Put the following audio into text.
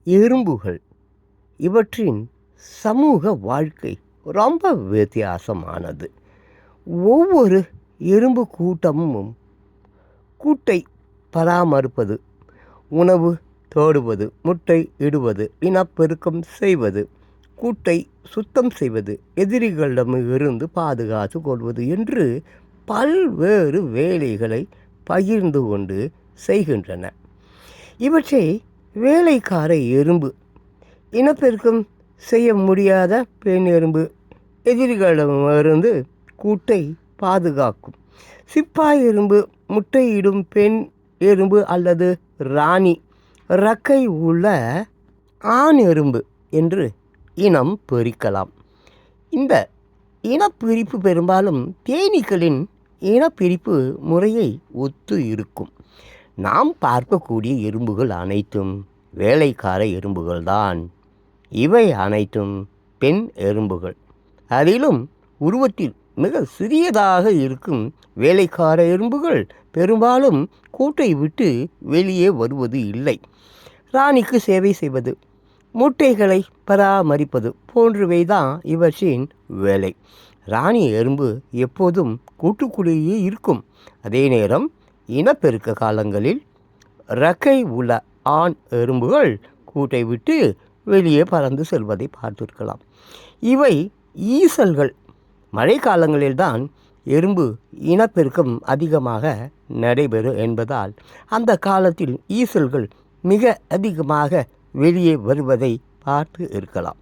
எறும்புகள் இவற்றின் சமூக வாழ்க்கை ரொம்ப வித்தியாசமானது. ஒவ்வொரு எறும்பு கூட்டமும் கூட்டை பராமரிப்பது, உணவு தேடுவது, முட்டை இடுவது, இனப்பெருக்கம் செய்வது, கூட்டை சுத்தம் செய்வது, எதிரிகளிடமிருந்து பாதுகாத்து கொள்வது என்று பல்வேறு வேலைகளை பகிர்ந்து கொண்டு செய்கின்றன. இவற்றை வேலைக்கார எறும்பு, இனப்பெருக்கம் செய்ய முடியாத பெண் எறும்பு, எதிரிகளிடமிருந்து கூட்டை பாதுகாக்கும் சிப்பாய் எறும்பு, முட்டையிடும் பெண் எறும்பு அல்லது ராணி, இறக்கை உள்ள ஆண் எறும்பு என்று இனம் பிரிக்கலாம். இந்த இனப்பிரிப்பு பெரும்பாலும் தேனீக்களின் இனப்பிரிப்பு முறையை ஒத்து இருக்கும். நாம் பார்க்கக்கூடிய எறும்புகள் அனைத்தும் வேலைக்கார எறும்புகள்தான். இவை அனைத்தும் பெண் எறும்புகள். அதிலும் உருவத்தில் மிக சிறியதாக இருக்கும் வேலைக்கார எறும்புகள் பெரும்பாலும் கூட்டை விட்டு வெளியே வருவது இல்லை. ராணிக்கு சேவை செய்வது, முட்டைகளை பராமரிப்பது போன்றவைதான் இவற்றின் வேலை. ராணி எறும்பு எப்போதும் கூட்டுக்குள்ளேயே இருக்கும். அதே நேரம் இனப்பெருக்க காலங்களில் இறக்கை உள்ள ஆண் எறும்புகள் கூட்டை விட்டு வெளியே பறந்து செல்வதை பார்த்திருக்கலாம். இவை ஈசல்கள். மழை காலங்களில்தான் எறும்பு இனப்பெருக்கம் அதிகமாக நடைபெறும் என்பதால் அந்த காலத்தில் ஈசல்கள் மிக அதிகமாக வெளியே வருவதை பார்த்து இருக்கலாம்.